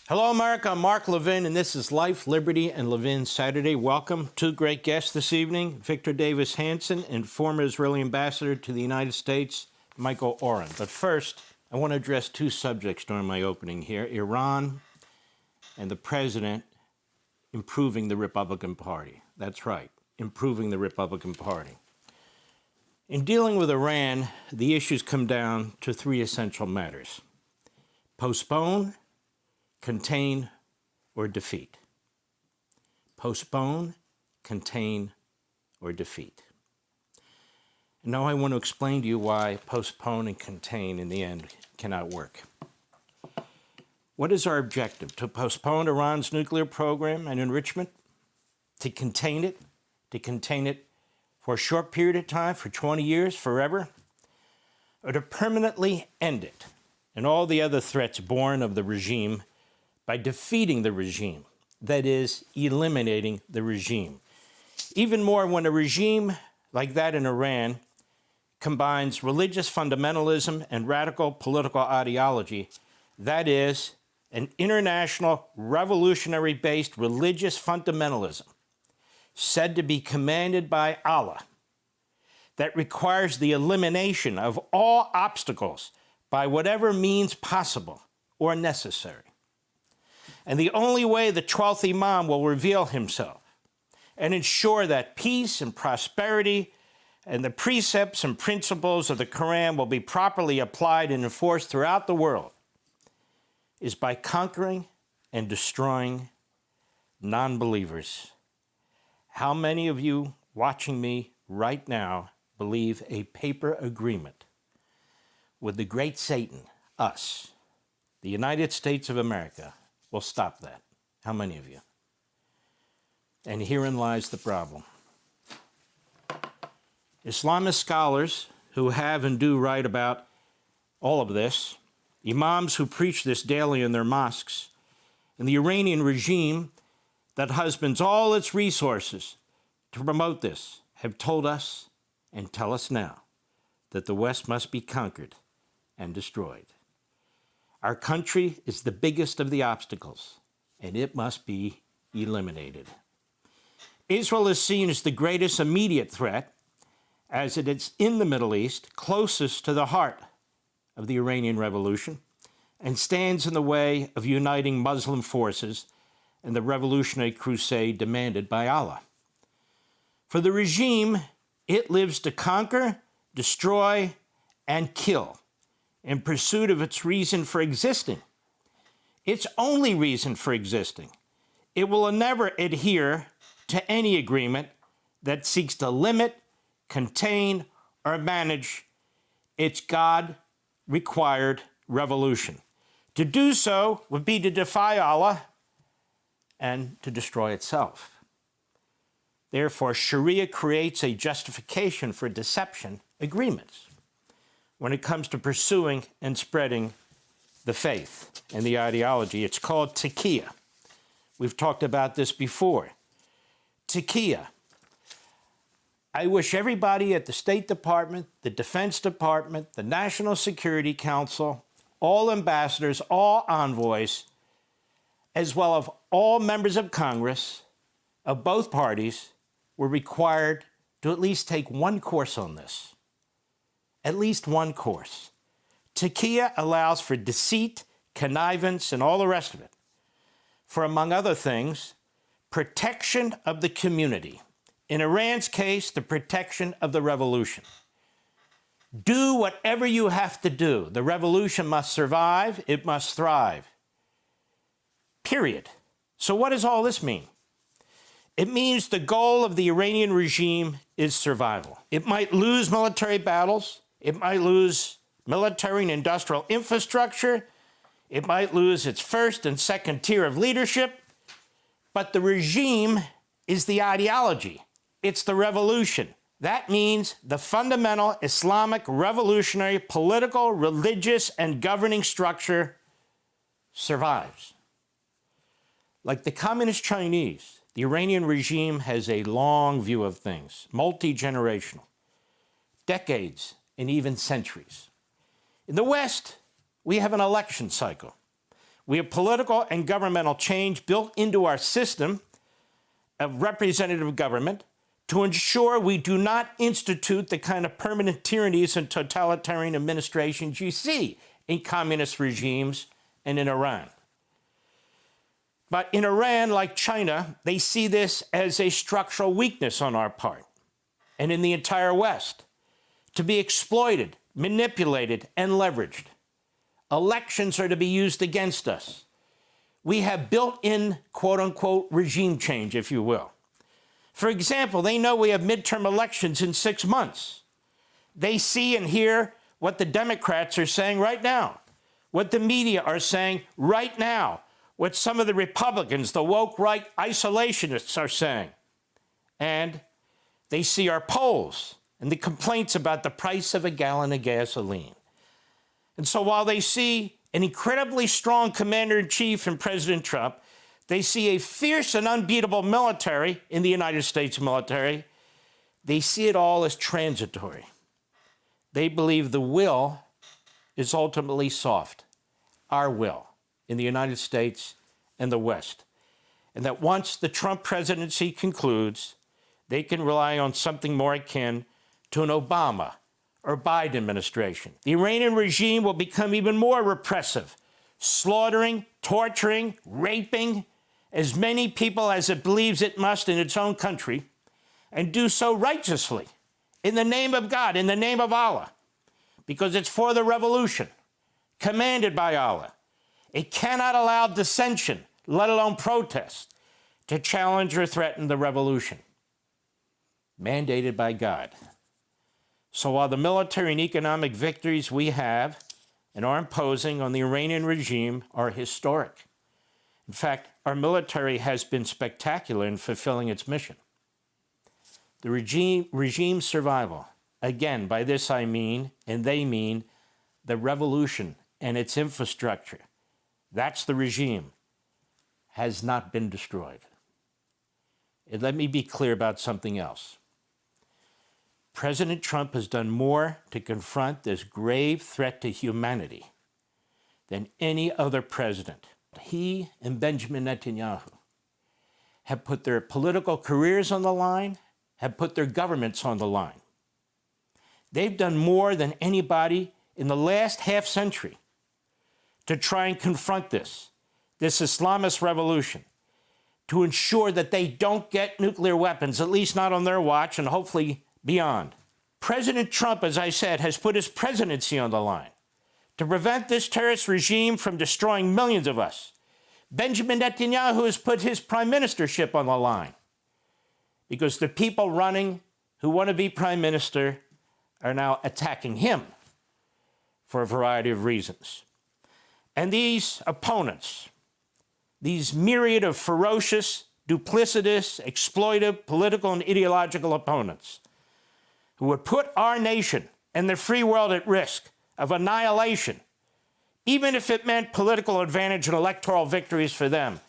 Hello, America. I'm Mark Levin, and this is Life, Liberty, and Levin Saturday. Welcome. Two great guests this evening, Victor Davis Hanson and former Israeli ambassador to the United States, Michael Oren. But first, I want to address two subjects during my opening here, Iran and the president improving the Republican Party. That's right, improving the Republican Party. In dealing with Iran, the issues come down to three essential matters: postpone, contain, or defeat. Postpone, contain, or defeat. And now I want to explain to you why postpone and contain in the end cannot work. What is our objective? To postpone Iran's nuclear program and enrichment? To contain it? To contain it for a short period of time, for 20 years, forever? Or to permanently end it and all the other threats born of the regime by defeating the regime, that is, eliminating the regime. Even more, when a regime like that in Iran combines religious fundamentalism and radical political ideology, that is, an international revolutionary-based religious fundamentalism said to be commanded by Allah, that requires the elimination of all obstacles by whatever means possible or necessary. And the only way the 12th Imam will reveal himself and ensure that peace and prosperity and the precepts and principles of the Quran will be properly applied and enforced throughout the world is by conquering and destroying non-believers. How many of you watching me right now believe a paper agreement with the great Satan, us, the United States of America, will stop that? How many of you? And herein lies the problem. Islamist scholars who have and do write about all of this, imams who preach this daily in their mosques, and the Iranian regime that husbands all its resources to promote this have told us and tell us now that the West must be conquered and destroyed. Our country is the biggest of the obstacles, and it must be eliminated. Israel is seen as the greatest immediate threat, as it is in the Middle East, closest to the heart of the Iranian Revolution, and stands in the way of uniting Muslim forces and the revolutionary crusade demanded by Allah. For the regime, it lives to conquer, destroy, and kill, in pursuit of its reason for existing, its only reason for existing. It will never adhere to any agreement that seeks to limit, contain, or manage its God-required revolution. To do so would be to defy Allah and to destroy itself. Therefore, Sharia creates a justification for deception agreements when it comes to pursuing and spreading the faith and the ideology. It's called taqiyya. We've talked about this before. Taqiyya. I wish everybody at the State Department, the Defense Department, the National Security Council, all ambassadors, all envoys, as well as all members of Congress of both parties were required to at least take one course on this. At least one course. Taqiyya allows for deceit, connivance, and all the rest of it. For, among other things, protection of the community. In Iran's case, the protection of the revolution. Do whatever you have to do. The revolution must survive. It must thrive. Period. So what does all this mean? It means the goal of the Iranian regime is survival. It might lose military battles. It might lose military and industrial infrastructure. It might lose its first and second tier of leadership. But the regime is the ideology. It's the revolution. That means the fundamental Islamic revolutionary political, religious, and governing structure survives. Like the communist Chinese, the Iranian regime has a long view of things, multi-generational, decades and even centuries. In the West, we have an election cycle. We have political and governmental change built into our system of representative government to ensure we do not institute the kind of permanent tyrannies and totalitarian administrations you see in communist regimes and in Iran. But in Iran, like China, they see this as a structural weakness on our part and in the entire West, to be exploited, manipulated, and leveraged. Elections are to be used against us. We have built-in, quote-unquote, regime change, if you will. For example, they know we have midterm elections in 6 months. They see and hear what the Democrats are saying right now, what the media are saying right now, what some of the Republicans, the woke right isolationists are saying. And they see our polls and the complaints about the price of a gallon of gasoline. And so while they see an incredibly strong commander-in-chief in President Trump, they see a fierce and unbeatable military in the United States military, they see it all as transitory. They believe the will is ultimately soft, our will in the United States and the West, and that once the Trump presidency concludes, they can rely on something more akin to an Obama or Biden administration. The Iranian regime will become even more repressive, slaughtering, torturing, raping as many people as it believes it must in its own country, and do so righteously, in the name of God, in the name of Allah, because it's for the revolution, commanded by Allah. It cannot allow dissension, let alone protest, to challenge or threaten the revolution, mandated by God. So while the military and economic victories we have and are imposing on the Iranian regime are historic, in fact, our military has been spectacular in fulfilling its mission. The regime survival, again, by this I mean, and they mean, the revolution and its infrastructure, that's the regime, has not been destroyed. And let me be clear about something else. President Trump has done more to confront this grave threat to humanity than any other president. He and Benjamin Netanyahu have put their political careers on the line, have put their governments on the line. They've done more than anybody in the last half century to try and confront this Islamist revolution, to ensure that they don't get nuclear weapons, at least not on their watch, and hopefully beyond. President Trump, as I said, has put his presidency on the line to prevent this terrorist regime from destroying millions of us. Benjamin Netanyahu has put his prime ministership on the line because the people running who want to be prime minister are now attacking him for a variety of reasons. And these opponents, these myriad of ferocious, duplicitous, exploitive, political and ideological opponents who would put our nation and the free world at risk of annihilation, even if it meant political advantage and electoral victories for them,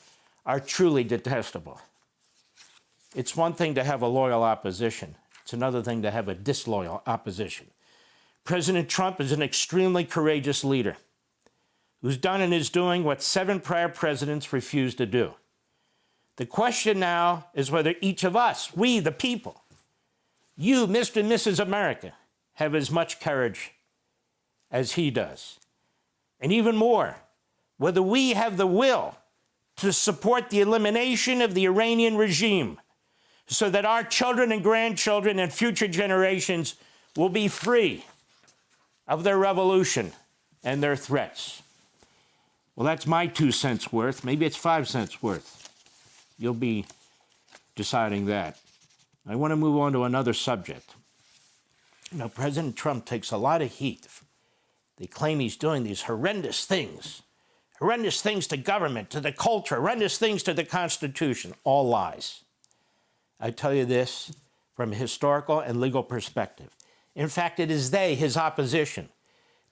are truly detestable. It's one thing to have a loyal opposition. It's another thing to have a disloyal opposition. President Trump is an extremely courageous leader who's done and is doing what 7 prior presidents refused to do. The question now is whether each of us, we the people, you, Mr. and Mrs. America, have as much courage as he does. And even more, whether we have the will to support the elimination of the Iranian regime so that our children and grandchildren and future generations will be free of their revolution and their threats. Well, that's my 2 cents worth. Maybe it's 5 cents worth. You'll be deciding that. I want to move on to another subject. Now, President Trump takes a lot of heat. They claim he's doing these horrendous things to government, to the culture, horrendous things to the Constitution. All lies. I tell you this from a historical and legal perspective. In fact, it is they, his opposition,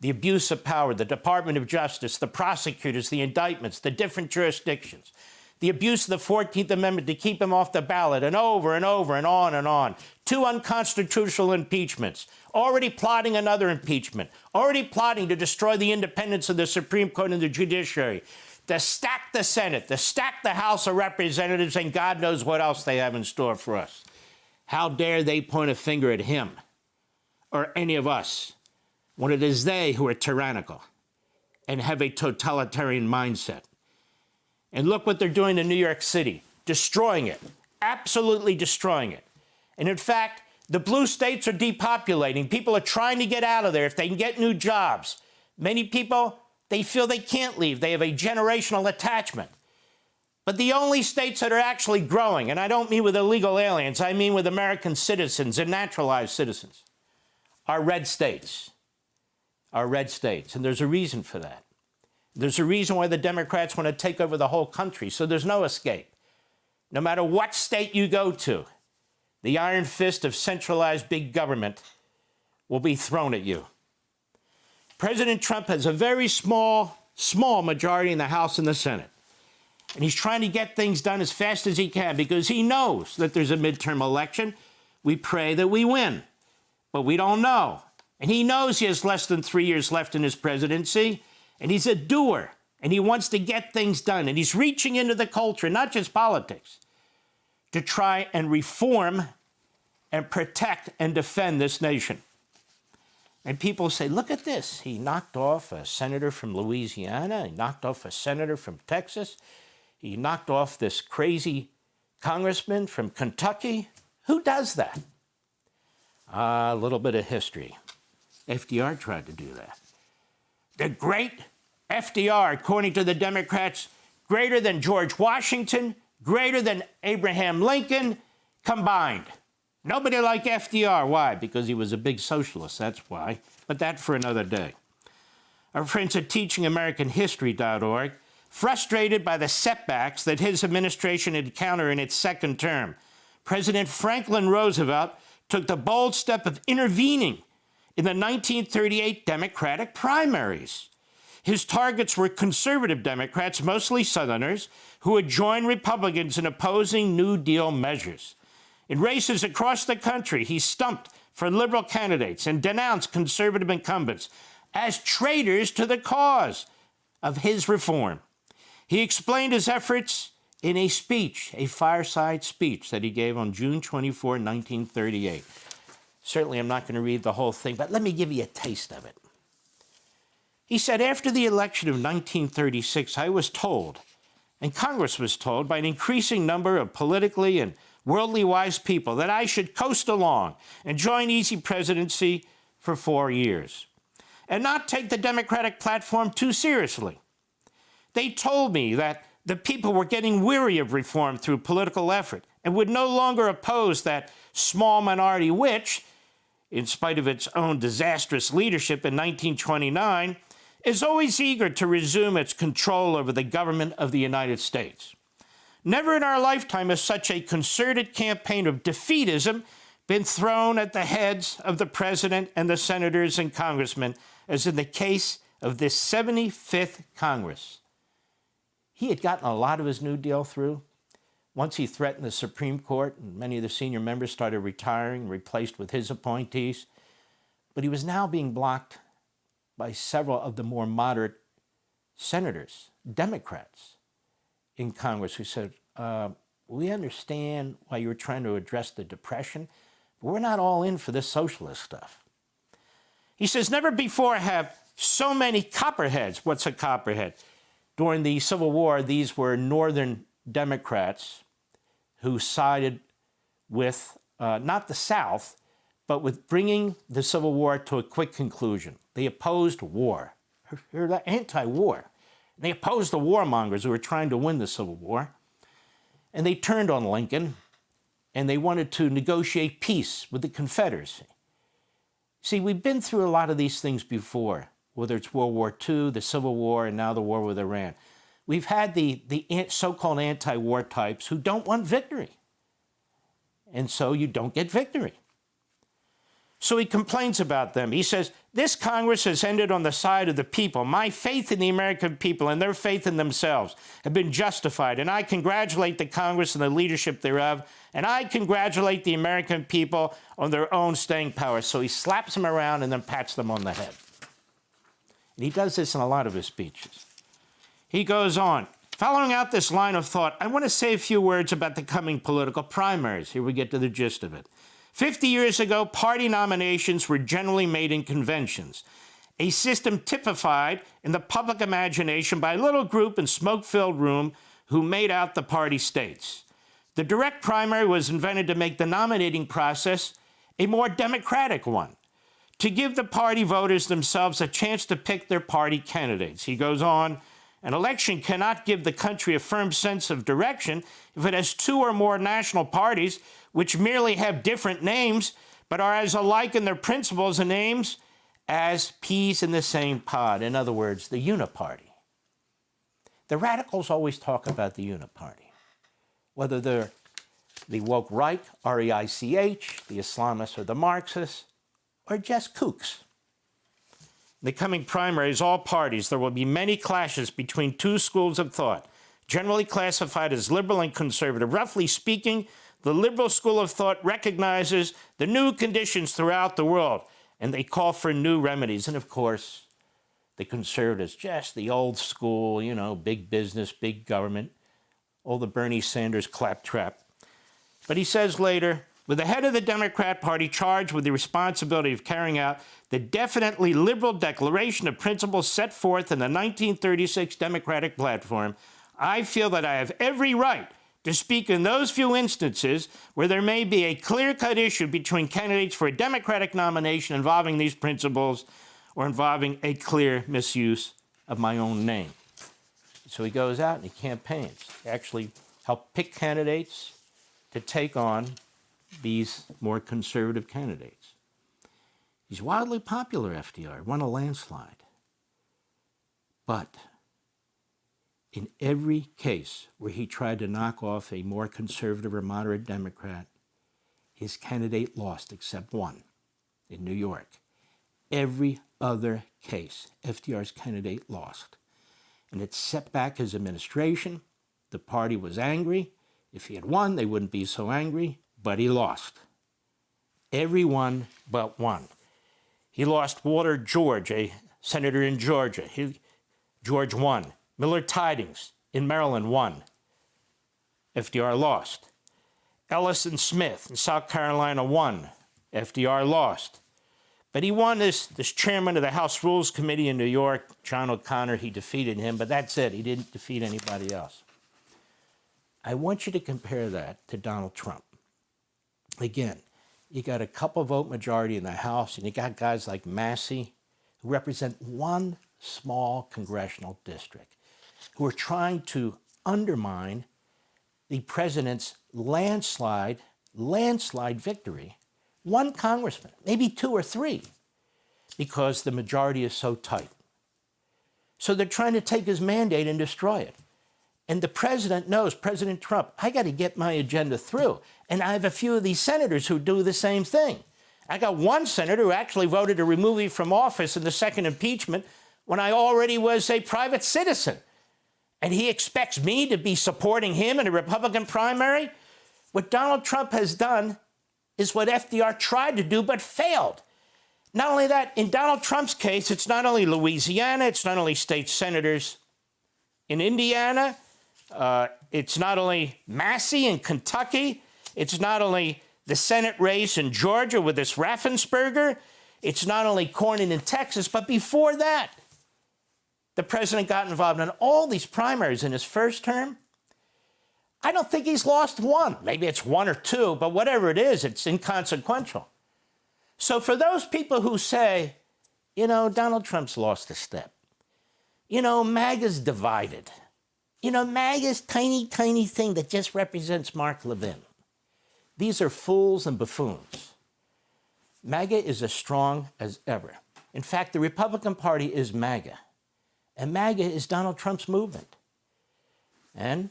the abuse of power, the Department of Justice, the prosecutors, the indictments, the different jurisdictions, the abuse of the 14th Amendment to keep him off the ballot, and over and over and on and on. 2 unconstitutional impeachments, already plotting another impeachment, already plotting to destroy the independence of the Supreme Court and the judiciary, to stack the Senate, to stack the House of Representatives, and God knows what else they have in store for us. How dare they point a finger at him or any of us when it is they who are tyrannical and have a totalitarian mindset. And look what they're doing in New York City, destroying it, absolutely destroying it. And in fact, the blue states are depopulating. People are trying to get out of there if they can get new jobs. Many people, they feel they can't leave. They have a generational attachment. But the only states that are actually growing, and I don't mean with illegal aliens, I mean with American citizens and naturalized citizens, are red states. Are red states. And there's a reason for that. There's a reason why the Democrats want to take over the whole country, so there's no escape. No matter what state you go to, the iron fist of centralized big government will be thrown at you. President Trump has a very small majority in the House and the Senate. And he's trying to get things done as fast as he can because he knows that there's a midterm election. We pray that we win, but we don't know. And he knows he has less than 3 years left in his presidency, and he's a doer, and he wants to get things done. And he's reaching into the culture, not just politics, to try and reform and protect and defend this nation. And people say, look at this. He knocked off a senator from Louisiana. He knocked off a senator from Texas. He knocked off this crazy congressman from Kentucky. Who does that? A little bit of history. FDR tried to do that. The great FDR, according to the Democrats, greater than George Washington, greater than Abraham Lincoln combined. Nobody like FDR. Why? Because he was a big socialist, that's why. But that for another day. Our friends at teachingamericanhistory.org, frustrated by the setbacks that his administration had encountered in its second term, President Franklin Roosevelt took the bold step of intervening in the 1938 Democratic primaries. His targets were conservative Democrats, mostly Southerners, who would join Republicans in opposing New Deal measures. In races across the country, he stumped for liberal candidates and denounced conservative incumbents as traitors to the cause of his reform. He explained his efforts in a speech, a fireside speech that he gave on June 24, 1938. Certainly, I'm not going to read the whole thing, but let me give you a taste of it. He said, after the election of 1936, I was told, and Congress was told by an increasing number of politically and worldly wise people, that I should coast along and join easy presidency for 4 years and not take the Democratic platform too seriously. They told me that the people were getting weary of reform through political effort and would no longer oppose that small minority which, in spite of its own disastrous leadership in 1929, is always eager to resume its control over the government of the United States. Never in our lifetime has such a concerted campaign of defeatism been thrown at the heads of the president and the senators and congressmen as in the case of this 75th Congress. He had gotten a lot of his New Deal through. Once he threatened the Supreme Court, and many of the senior members started retiring, replaced with his appointees. But he was now being blocked by several of the more moderate senators, Democrats in Congress, who said, we understand why you were trying to address the Depression, but we're not all in for this socialist stuff. He says, never before have so many copperheads. What's a copperhead? During the Civil War, these were Northern Democrats who sided with not the South, but with bringing the Civil War to a quick conclusion. They opposed war. They're anti-war. They opposed the warmongers who were trying to win the Civil War. And they turned on Lincoln, and they wanted to negotiate peace with the Confederacy. See, we've been through a lot of these things before, whether it's World War II, the Civil War, and now the war with Iran. We've had the so-called anti-war types who don't want victory. And so you don't get victory. So he complains about them. He says, this Congress has ended on the side of the people. My faith in the American people and their faith in themselves have been justified. And I congratulate the Congress and the leadership thereof. And I congratulate the American people on their own staying power. So he slaps them around and then pats them on the head. And he does this in a lot of his speeches. He goes on. Following out this line of thought, I want to say a few words about the coming political primaries. Here we get to the gist of it. 50 years ago, party nominations were generally made in conventions, a system typified in the public imagination by a little group in smoke-filled room who made out the party states. The direct primary was invented to make the nominating process a more democratic one, to give the party voters themselves a chance to pick their party candidates. He goes on, an election cannot give the country a firm sense of direction if it has two or more national parties which merely have different names but are as alike in their principles and aims as peas in the same pod. In other words, the uniparty. The radicals always talk about the uniparty, whether they're the woke right, R-E-I-C-H, the Islamists or the Marxists, or just kooks. In the coming primaries, all parties, there will be many clashes between two schools of thought, generally classified as liberal and conservative. Roughly speaking, the liberal school of thought recognizes the new conditions throughout the world, and they call for new remedies. And of course, the conservatives, just the old school, you know, big business, big government, all the Bernie Sanders claptrap. But he says later, with the head of the Democrat Party charged with the responsibility of carrying out the definitely liberal declaration of principles set forth in the 1936 Democratic platform, I feel that I have every right to speak in those few instances where there may be a clear-cut issue between candidates for a Democratic nomination involving these principles or involving a clear misuse of my own name. So he goes out and he campaigns, actually help pick candidates to take on these more conservative candidates. He's wildly popular, FDR, won a landslide. But in every case where he tried to knock off a more conservative or moderate Democrat, his candidate lost except one in New York. Every other case, FDR's candidate lost. And it set back his administration. The party was angry. If he had won, they wouldn't be so angry, but he lost. Everyone but one. He lost Walter George, a senator in Georgia. George won. Miller Tidings in Maryland won. FDR lost. Ellison Smith in South Carolina won. FDR lost. But he won this chairman of the House Rules Committee in New York, John O'Connor. He defeated him, but that's it. He didn't defeat anybody else. I want you to compare that to Donald Trump. Again, you got a couple vote majority in the House, and you got guys like Massey, who represent one small congressional district, who are trying to undermine the president's landslide victory. One congressman, maybe two or three, because the majority is so tight. So they're trying to take his mandate and destroy it. And the president knows, President Trump, I got to get my agenda through. And I have a few of these senators who do the same thing. I got one senator who actually voted to remove me from office in the second impeachment when I already was a private citizen. And he expects me to be supporting him in a Republican primary? What Donald Trump has done is what FDR tried to do but failed. Not only that, in Donald Trump's case, it's not only Louisiana, it's not only state senators in Indiana, it's not only Massey in Kentucky, it's not only the Senate race in Georgia with this Raffensperger, it's not only Cornyn in Texas, but before that, the president got involved in all these primaries in his first term. I don't think he's lost one. Maybe it's one or two, but whatever it is, it's inconsequential. So for those people who say, you know, Donald Trump's lost a step, you know, MAGA's divided, you know, MAGA's tiny, tiny thing that just represents Mark Levin. These are fools and buffoons. MAGA is as strong as ever. In fact, the Republican Party is MAGA, and MAGA is Donald Trump's movement. And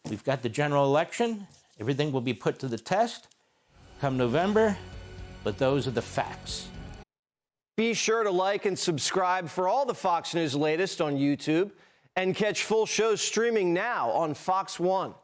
we've got the general election. Everything will be put to the test come November, but those are the facts. Be sure to like and subscribe for all the Fox News latest on YouTube and catch full shows streaming now on Fox One.